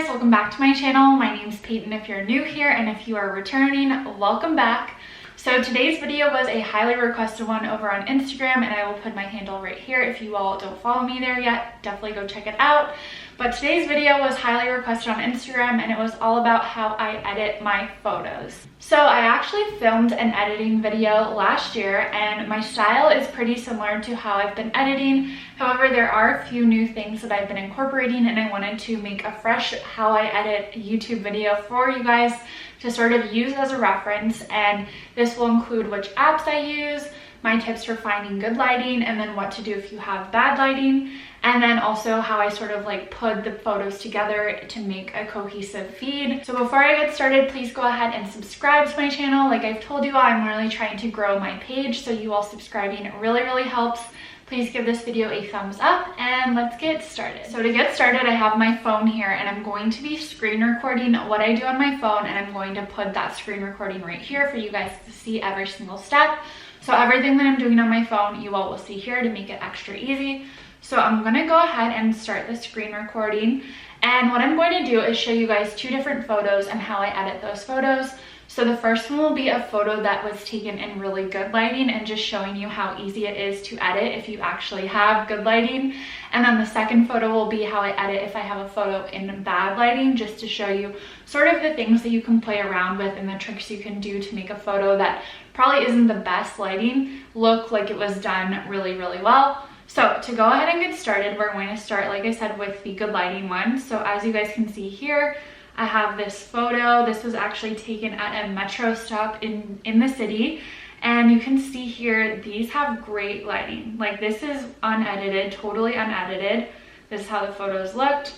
guys, welcome back to my channel. My name is Peyton if you're new here, and if you are returning, welcome back. So today's video was a highly requested one over on Instagram, and I will put my handle right here. If you all don't follow me there yet, definitely go check it out. But today's video was highly requested on Instagram, and it was all about how I edit my photos. So I actually filmed an editing video last year, and my style is pretty similar to how I've been editing. However, there are a few new things that I've been incorporating, and I wanted to make a fresh how I edit YouTube video for you guys to sort of use as a reference. And this will include which apps I use, my tips for finding good lighting, and then what to do if you have bad lighting, and then also how I sort of like put the photos together to make a cohesive feed. So before I get started, please go ahead and subscribe to my channel. Like I've told you all, I'm really trying to grow my page, so you all subscribing really helps. Please give this video a thumbs up, and let's get started. So to get started, I have my phone here, and I'm going to be screen recording what I do on my phone, and I'm going to put that screen recording right here for you guys to see every single step. So everything that I'm doing on my phone, you all will see here to make it extra easy. So I'm gonna go ahead and start the screen recording. And what I'm going to do is show you guys two different photos and how I edit those photos. So the first one will be a photo that was taken in really good lighting and just showing you how easy it is to edit if you actually have good lighting. And then the second photo will be how I edit if I have a photo in bad lighting, just to show you sort of the things that you can play around with and the tricks you can do to make a photo that probably isn't the best lighting look like it was done really well. So to go ahead and get started, we're going to start, like I said, with the good lighting one. So as you guys can see here, I have this photo. This was actually taken at a metro stop in the city. And you can see here, these have great lighting. Like this is unedited, totally unedited. This is how the photos looked.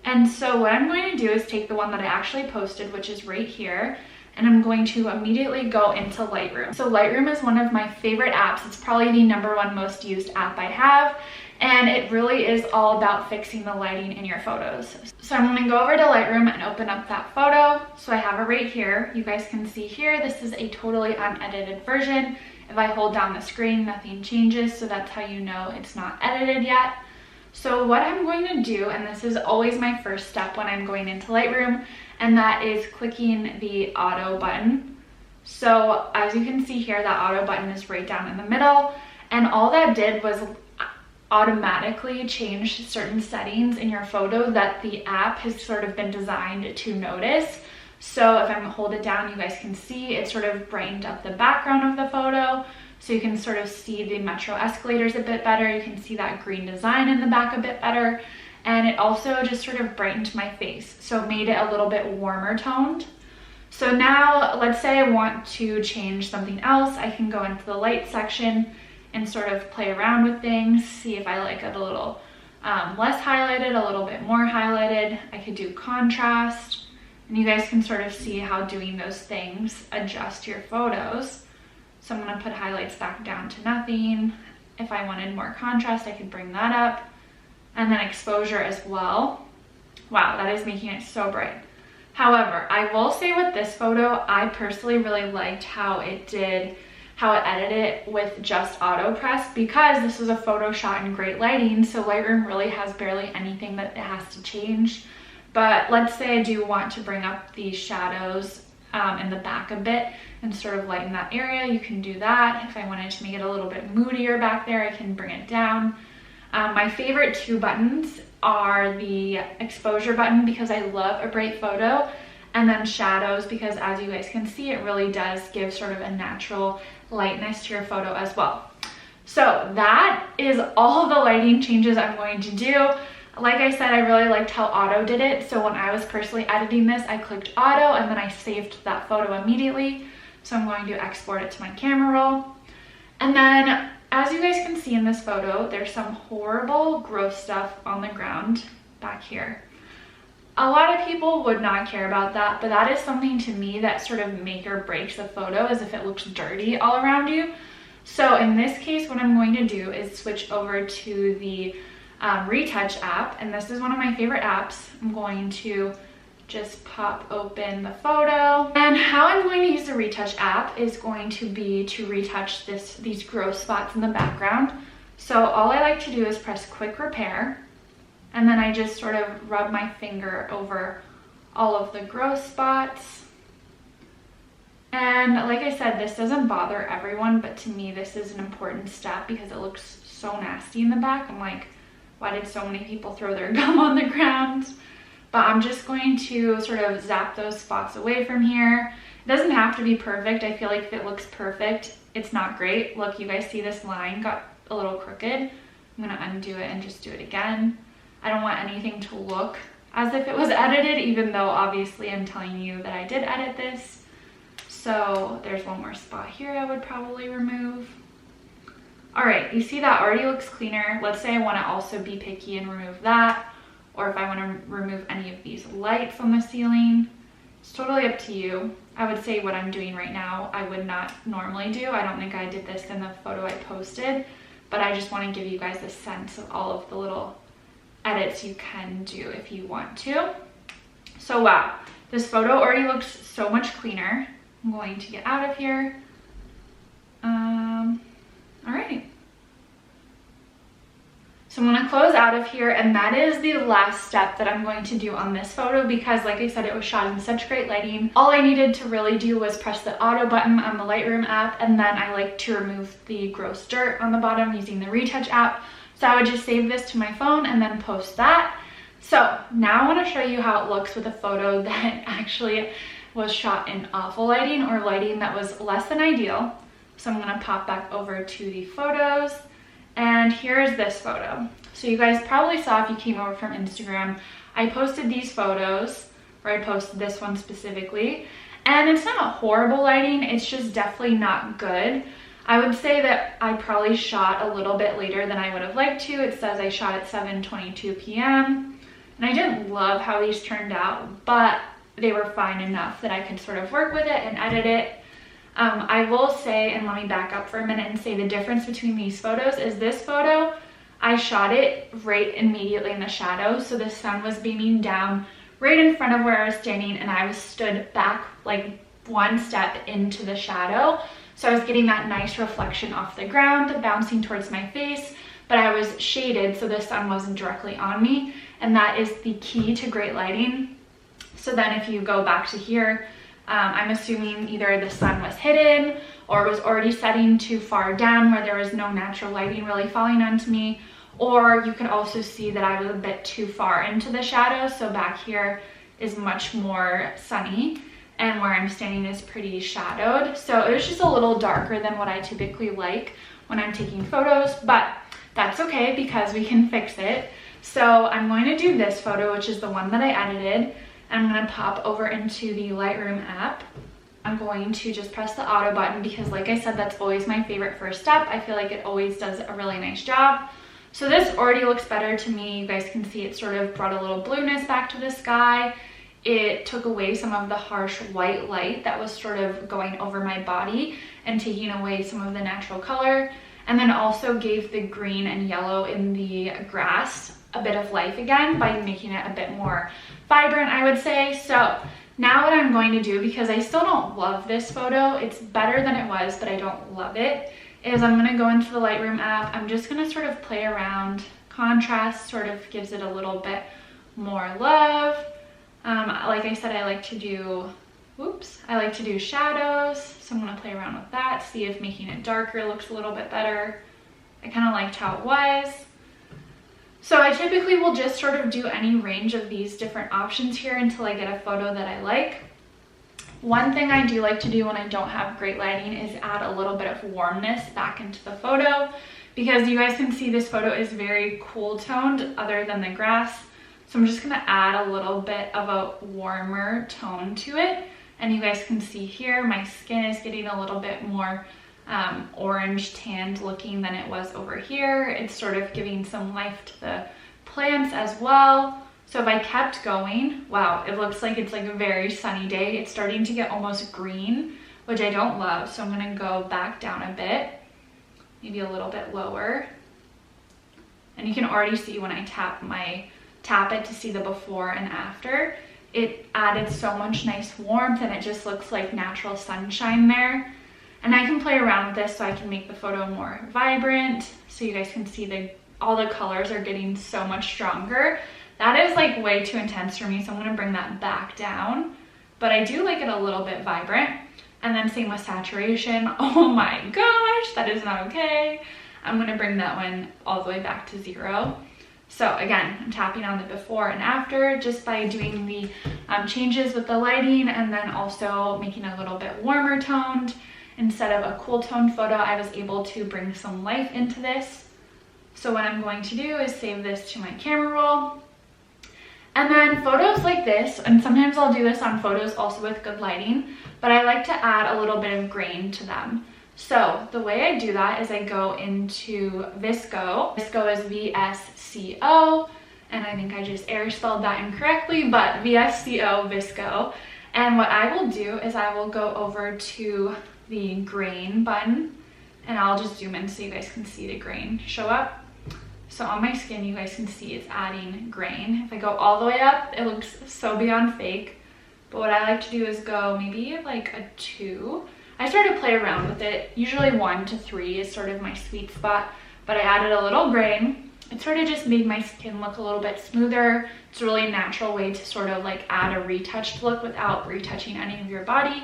And so what I'm going to do is take the one that I actually posted, which is right here, and I'm going to immediately go into Lightroom. So Lightroom is one of my favorite apps. It's probably the #1 most used app I have, and it really is all about fixing the lighting in your photos. So I'm gonna go over to Lightroom and open up that photo. So I have it right here. You guys can see here, this is a totally unedited version. If I hold down the screen, nothing changes, so that's how you know it's not edited yet. So what I'm going to do, and this is always my first step when I'm going into Lightroom, and that is clicking the auto button. So as you can see here, that auto button is right down in the middle, and all that did was automatically change certain settings in your photo that the app has sort of been designed to notice. So if I hold it down, you guys can see it sort of brightened up the background of the photo. So you can sort of see the metro escalators a bit better. You can see that green design in the back a bit better. And it also just sort of brightened my face. So it made it a little bit warmer toned. So now let's say I want to change something else. I can go into the light section and sort of play around with things, see if I like it a little less highlighted, a little bit more highlighted. I could do contrast, and you guys can sort of see how doing those things adjust your photos. So I'm gonna put highlights back down to nothing. If I wanted more contrast, I could bring that up. And then exposure as well. Wow, that is making it so bright. However, I will say with this photo, I personally really liked how it edited it with just auto press, because this was a photo shot in great lighting, so Lightroom really has barely anything that it has to change. But let's say I do want to bring up the shadows in the back a bit and sort of lighten that area, you can do that. If I wanted to make it a little bit moodier back there, I can bring it down. My favorite two buttons are the exposure button, because I love a bright photo, and then shadows, because as you guys can see, it really does give sort of a natural lightness to your photo as well. So that is all of the lighting changes I'm going to do. Like I said, I really liked how auto did it. So when I was personally editing this, I clicked auto and then I saved that photo immediately. So I'm going to export it to my camera roll. And then as you guys can see in this photo, there's some horrible, gross stuff on the ground back here. A lot of people would not care about that, but that is something to me that sort of make or breaks a photo, as if it looks dirty all around you. So in this case, what I'm going to do is switch over to the Retouch app, and this is one of my favorite apps. I'm going to just pop open the photo, and how I'm going to use the Retouch app is going to be to retouch these gross spots in the background. So all I like to do is press quick repair, And then I just sort of rub my finger over all of the gross spots. And like I said, this doesn't bother everyone, but to me this is an important step because it looks so nasty in the back. I'm like, why did so many people throw their gum on the ground? But I'm just going to sort of zap those spots away from here. It doesn't have to be perfect. I feel like if it looks perfect, it's not great. Look, you guys see this line got a little crooked. I'm gonna undo it and just do it again. I don't want anything to look as if it was edited, even though obviously I'm telling you that I did edit this. So there's one more spot here I would probably remove. All right, you see that already looks cleaner. Let's say I want to also be picky and remove that, or if I want to remove any of these lights on the ceiling. It's totally up to you. I would say what I'm doing right now I would not normally do. I don't think I did this in the photo I posted, but I just want to give you guys a sense of all of the little edits you can do if you want to. So wow, this photo already looks so much cleaner. I'm going to get out of here. All right. So I'm going to close out of here, and that is the last step that I'm going to do on this photo because like I said, it was shot in such great lighting. All I needed to really do was press the auto button on the Lightroom app, and then I like to remove the gross dirt on the bottom using the Retouch app. So I would just save this to my phone and then post that. So now I want to show you how it looks with a photo that actually was shot in awful lighting or lighting that was less than ideal. So I'm going to pop back over to the photos, and here's this photo. So you guys probably saw if you came over from Instagram, I posted these photos, or I posted this one specifically, and it's not horrible lighting, it's just definitely not good. I would say that I probably shot a little bit later than I would have liked to. It says I shot at 7:22 p.m. and I didn't love how these turned out, but they were fine enough that I could sort of work with it and edit it. I will say, and let me back up for a minute and say the difference between these photos is this photo, I shot it right immediately in the shadow. So the sun was beaming down right in front of where I was standing, and I was stood back like one step into the shadow. So I was getting that nice reflection off the ground, bouncing towards my face, but I was shaded so the sun wasn't directly on me. And that is the key to great lighting. So then if you go back to here, I'm assuming either the sun was hidden or it was already setting too far down where there was no natural lighting really falling onto me, or you could also see that I was a bit too far into the shadow. So back here is much more sunny and where I'm standing is pretty shadowed. So it was just a little darker than what I typically like when I'm taking photos, but that's okay because we can fix it. So I'm going to do this photo, which is the one that I edited. I'm going to pop over into the Lightroom app. I'm going to just press the auto button because like I said, that's always my favorite first step. I feel like it always does a really nice job. So this already looks better to me. You guys can see it sort of brought a little blueness back to the sky. It took away some of the harsh white light that was sort of going over my body and taking away some of the natural color. And then also gave the green and yellow in the grass a bit of life again by making it a bit more vibrant, I would say. So now what I'm going to do, because I still don't love this photo, it's better than it was, but I don't love it, is I'm going to go into the Lightroom app. I'm just going to sort of play around. Contrast sort of gives it a little bit more love. Like I said, I like to do shadows, so I'm going to play around with that, see if making it darker looks a little bit better. I kind of liked how it was. So I typically will just sort of do any range of these different options here until I get a photo that I like. One thing I do like to do when I don't have great lighting is add a little bit of warmness back into the photo, because you guys can see this photo is very cool toned other than the grass. So I'm just going to add a little bit of a warmer tone to it. And you guys can see here, my skin is getting a little bit more orange tanned looking than it was over here. It's sort of giving some life to the plants as well. So if I kept going, wow, it looks like it's like a very sunny day. It's starting to get almost green, which I don't love. So I'm going to go back down a bit, maybe a little bit lower. And you can already see when I tap it to see the before and after, it added so much nice warmth and it just looks like natural sunshine there. And I can play around with this so I can make the photo more vibrant, so you guys can see the all the colors are getting so much stronger. That is like way too intense for me, so I'm gonna bring that back down. But I do like it a little bit vibrant. And then same with saturation. Oh my gosh, that is not okay. I'm gonna bring that one all the way back to 0. So again, I'm tapping on the before and after just by doing the changes with the lighting, and then also making it a little bit warmer toned. Instead of a cool toned photo, I was able to bring some life into this. So what I'm going to do is save this to my camera roll. And then photos like this, and sometimes I'll do this on photos also with good lighting, but I like to add a little bit of grain to them. So the way I do that is I go into VSCO. VSCO is VSCO, and I think I just air spelled that incorrectly, but VSCO, VSCO. And what I will do is I will go over to the grain button, and I'll just zoom in so you guys can see the grain show up. So on my skin, you guys can see it's adding grain. If I go all the way up, it looks so beyond fake. But what I like to do is go maybe like a 2. I started to play around with it. Usually 1 to 3 is sort of my sweet spot, but I added a little grain. It sort of just made my skin look a little bit smoother. It's a really natural way to sort of like add a retouched look without retouching any of your body.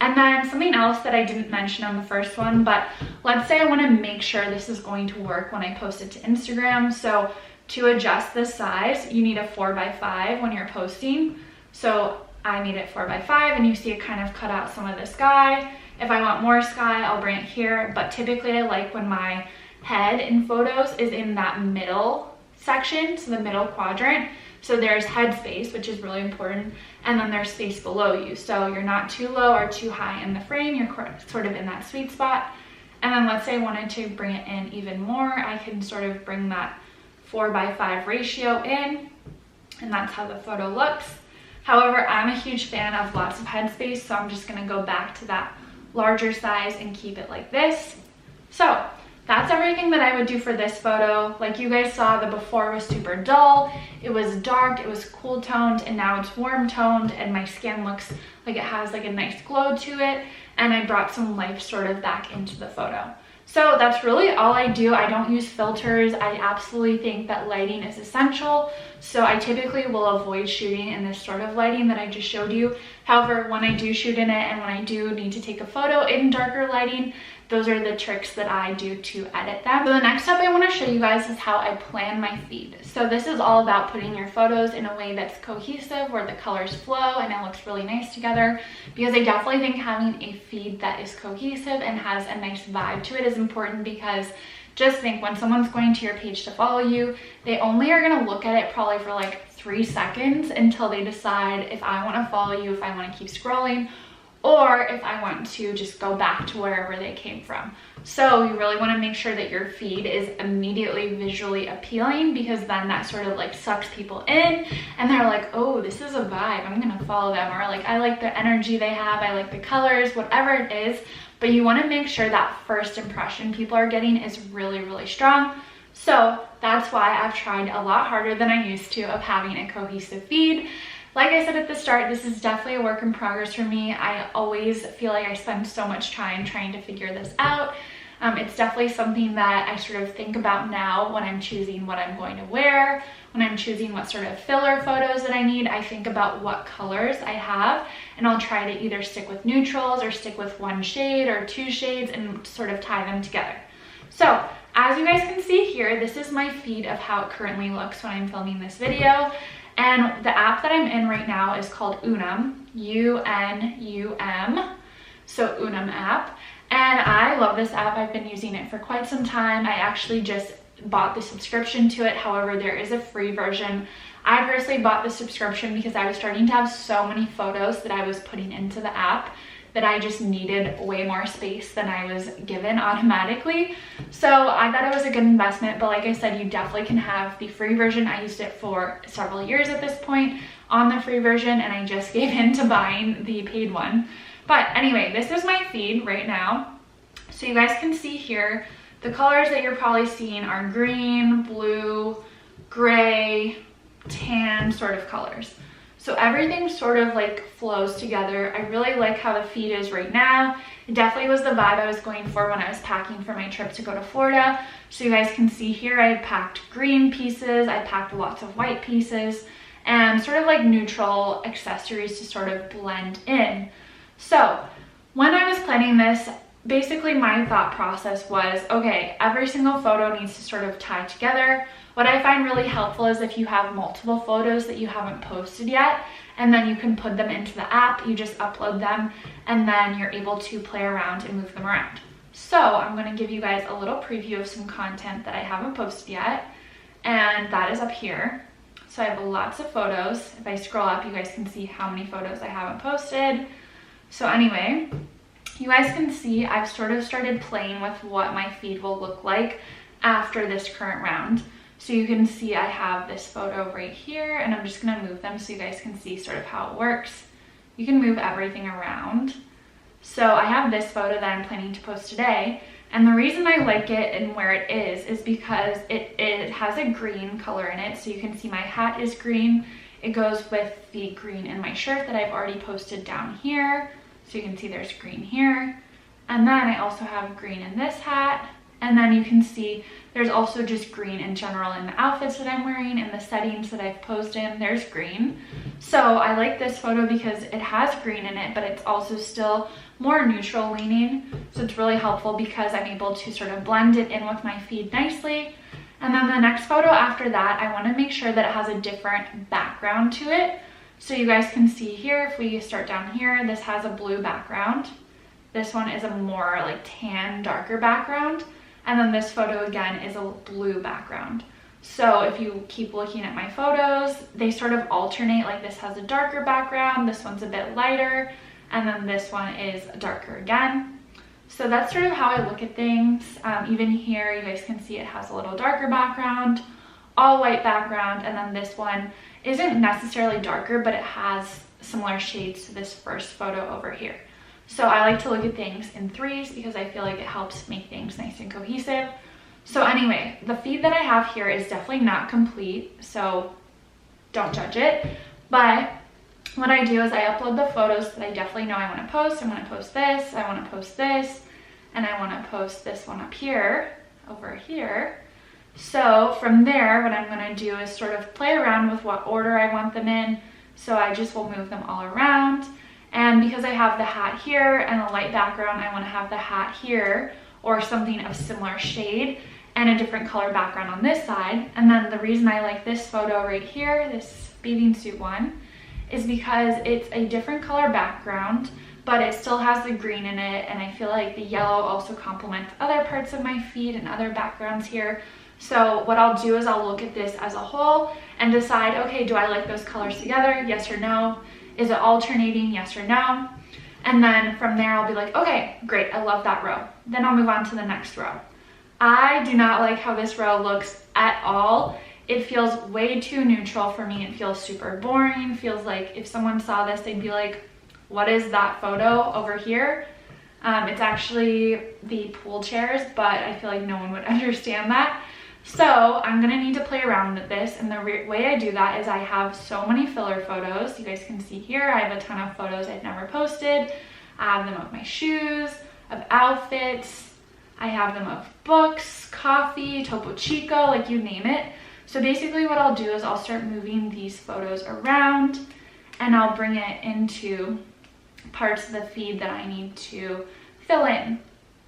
And then something else that I didn't mention on the first one, but let's say I want to make sure this is going to work when I post it to Instagram. So to adjust the size, you need a 4x5 when you're posting. So I made it 4x5, and you see it kind of cut out some of the sky. If I want more sky, I'll bring it here, but typically I like when my head in photos is in that middle section, so the middle quadrant. So there's head space, which is really important, and then there's space below you. So you're not too low or too high in the frame, you're sort of in that sweet spot. And then let's say I wanted to bring it in even more, I can sort of bring that 4x5 ratio in, and that's how the photo looks. However, I'm a huge fan of lots of headspace, so I'm just gonna go back to that larger size and keep it like this. So that's everything that I would do for this photo. Like you guys saw, the before was super dull, it was dark, it was cool toned, and now it's warm toned, and my skin looks like it has like a nice glow to it, and I brought some life sort of back into the photo. So that's really all I do. I don't use filters. I absolutely think that lighting is essential. So I typically will avoid shooting in this sort of lighting that I just showed you. However, when I do shoot in it and when I do need to take a photo in darker lighting, those are the tricks that I do to edit them. So the next step I want to show you guys is how I plan my feed. So this is all about putting your photos in a way that's cohesive, where the colors flow and it looks really nice together, because I definitely think having a feed that is cohesive and has a nice vibe to it is important. Because just think, when someone's going to your page to follow you, they only are going to look at it probably for like 3 seconds until they decide if I want to follow you, if I want to keep scrolling, or if I want to just go back to wherever they came from. So you really want to make sure that your feed is immediately visually appealing, because then that sort of like sucks people in and they're like, oh, this is a vibe, I'm gonna follow them, or like, I like the energy they have, I like the colors, whatever it is. But you want to make sure that first impression people are getting is really, really strong. So that's why I've tried a lot harder than I used to of having a cohesive feed. Like I said at the start, this is definitely a work in progress for me. I always feel like I spend so much time trying to figure this out. It's definitely something that I sort of think about now when I'm choosing what I'm going to wear, when I'm choosing what sort of filler photos that I need. I think about what colors I have, and I'll try to either stick with neutrals or stick with 1 shade or 2 shades and sort of tie them together. So as you guys can see here, this is my feed of how it currently looks when I'm filming this video. And the app that I'm in right now is called Unum, U-N-U-M, so Unum app. And I love this app. I've been using it for quite some time. I actually just bought the subscription to it. However, there is a free version. I personally bought the subscription because I was starting to have so many photos that I was putting into the app that I just needed way more space than I was given automatically. So I thought it was a good investment, but like I said, you definitely can have the free version. I used it for several years at this point on the free version, and I just gave in to buying the paid one. But anyway, this is my feed right now. So you guys can see here, the colors that you're probably seeing are green, blue, gray, tan sort of colors. So everything sort of like flows together. I really like how the feed is right now. It definitely was the vibe I was going for when I was packing for my trip to go to Florida. So you guys can see here, I packed green pieces, I packed lots of white pieces, and sort of like neutral accessories to sort of blend in. So when I was planning this, basically my thought process was, okay, every single photo needs to sort of tie together. What I find really helpful is if you have multiple photos that you haven't posted yet, and then you can put them into the app, you just upload them, and then you're able to play around and move them around. So I'm gonna give you guys a little preview of some content that I haven't posted yet, and that is up here. So I have lots of photos. If I scroll up, you guys can see how many photos I haven't posted. So anyway, you guys can see I've sort of started playing with what my feed will look like after this current round. So you can see I have this photo right here, and I'm just gonna move them so you guys can see sort of how it works. You can move everything around. So I have this photo that I'm planning to post today, and the reason I like it and where it is because it has a green color in it. So you can see my hat is green. It goes with the green in my shirt that I've already posted down here. So you can see there's green here. And then I also have green in this hat. And then you can see there's also just green in general in the outfits that I'm wearing and the settings that I've posed in, there's green. So I like this photo because it has green in it, but it's also still more neutral leaning. So it's really helpful because I'm able to sort of blend it in with my feed nicely. And then the next photo after that, I want to make sure that it has a different background to it. So you guys can see here, if we start down here, this has a blue background. This one is a more like tan, darker background. And then this photo again is a blue background. So if you keep looking at my photos, they sort of alternate, like this has a darker background, this one's a bit lighter, and then this one is darker again. So that's sort of how I look at things. Even here, you guys can see it has a little darker background, all white background, and then this one isn't necessarily darker, but it has similar shades to this first photo over here. So I like to look at things in threes because I feel like it helps make things nice and cohesive. So anyway, the feed that I have here is definitely not complete, so don't judge it. But what I do is I upload the photos that I definitely know I want to post. I want to post this, I want to post this, and I want to post this one up here, over here. So from there, what I'm going to do is sort of play around with what order I want them in. So I just will move them all around. And because I have the hat here and a light background, I want to have the hat here or something of similar shade and a different color background on this side. And then the reason I like this photo right here, this bathing suit one, is because it's a different color background, but it still has the green in it. And I feel like the yellow also complements other parts of my feed and other backgrounds here. So what I'll do is I'll look at this as a whole and decide, okay, do I like those colors together? Yes or no? Is it alternating? Yes or no? And then from there, I'll be like, okay, great, I love that row. Then I'll move on to the next row. I do not like how this row looks at all. It feels way too neutral for me. It feels super boring. Feels like if someone saw this, they'd be like, what is that photo over here? It's actually the pool chairs, but I feel like no one would understand that. So I'm gonna need to play around with this, and the way I do that is I have so many filler photos. You guys can see here, I have a ton of photos I've never posted. I have them of my shoes, of outfits, I have them of books, coffee, Topo Chico, like you name it. So basically what I'll do is I'll start moving these photos around and I'll bring it into parts of the feed that I need to fill in.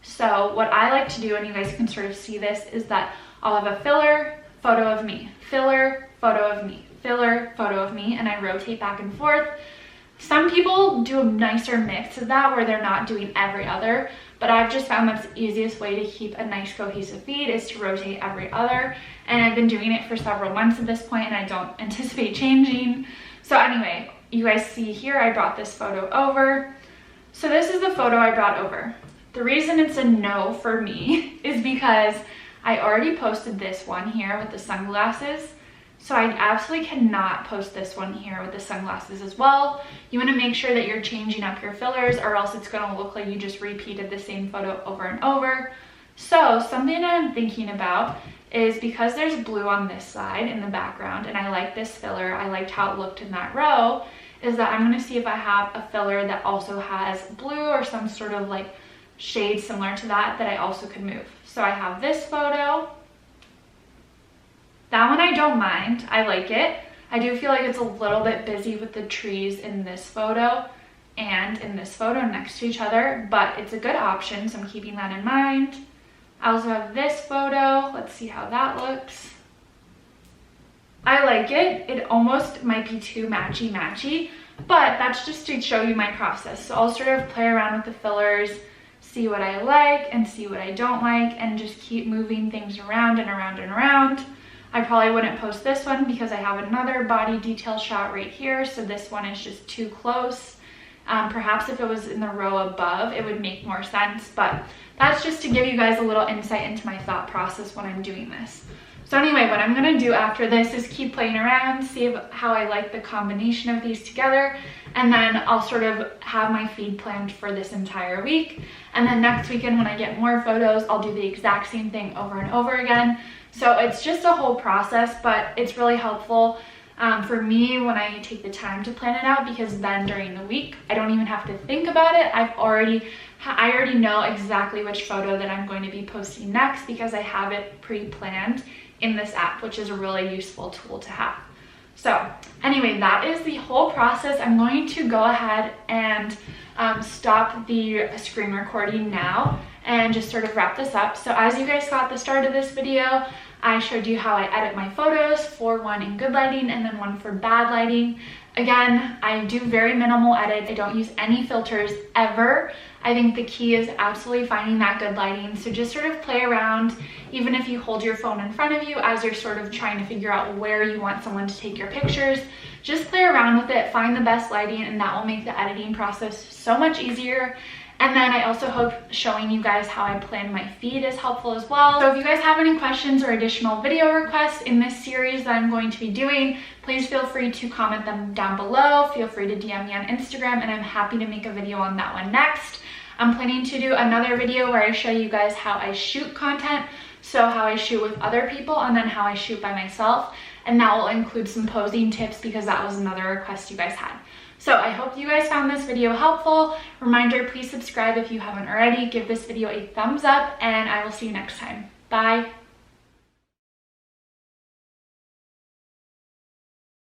So what I like to do, and you guys can sort of see this, is that I'll have a filler photo of me, filler photo of me, filler photo of me, and I rotate back and forth. Some people do a nicer mix of that where they're not doing every other, but I've just found that's the easiest way to keep a nice cohesive feed is to rotate every other. And I've been doing it for several months at this point and I don't anticipate changing. So anyway, you guys see here, I brought this photo over. So this is the photo I brought over. The reason it's a no for me is because I already posted this one here with the sunglasses. So I absolutely cannot post this one here with the sunglasses as well. You want to make sure that you're changing up your fillers or else it's going to look like you just repeated the same photo over and over. So something I'm thinking about is because there's blue on this side in the background and I like this filler, I liked how it looked in that row, is that I'm gonna see if I have a filler that also has blue or some sort of like shade similar to that I also could move. So I have this photo. That one I don't mind, I like it. I do feel like it's a little bit busy with the trees in this photo and in this photo next to each other, but it's a good option, so I'm keeping that in mind. I also have this photo. Let's see how that looks. I like it. It almost might be too matchy-matchy, but that's just to show you my process. So I'll sort of play around with the fillers, see what I like and see what I don't like, and just keep moving things around and around and around. I probably wouldn't post this one because I have another body detail shot right here, so this one is just too close. Perhaps if it was in the row above, it would make more sense, but that's just to give you guys a little insight into my thought process when I'm doing this. So anyway, what I'm gonna do after this is keep playing around, see how I like the combination of these together, and then I'll sort of have my feed planned for this entire week. And then next weekend when I get more photos, I'll do the exact same thing over and over again. So it's just a whole process, but it's really helpful for me when I take the time to plan it out, because then during the week, I don't even have to think about it. I already know exactly which photo that I'm going to be posting next because I have it pre-planned in this app, which is a really useful tool to have. So anyway, that is the whole process. I'm going to go ahead and stop the screen recording now and just sort of wrap this up. So as you guys saw at the start of this video, I showed you how I edit my photos, for one in good lighting and then one for bad lighting. Again, I do very minimal edit. I don't use any filters ever. I think the key is absolutely finding that good lighting. So just sort of play around, even if you hold your phone in front of you as you're sort of trying to figure out where you want someone to take your pictures. Just play around with it, find the best lighting, and that will make the editing process so much easier. And then I also hope showing you guys how I plan my feed is helpful as well. So if you guys have any questions or additional video requests in this series that I'm going to be doing, please feel free to comment them down below. Feel free to DM me on Instagram, and I'm happy to make a video on that one next. I'm planning to do another video where I show you guys how I shoot content, so how I shoot with other people and then how I shoot by myself, and that will include some posing tips because that was another request you guys had. So I hope you guys found this video helpful. Reminder, please subscribe if you haven't already. Give this video a thumbs up, and I will see you next time. Bye.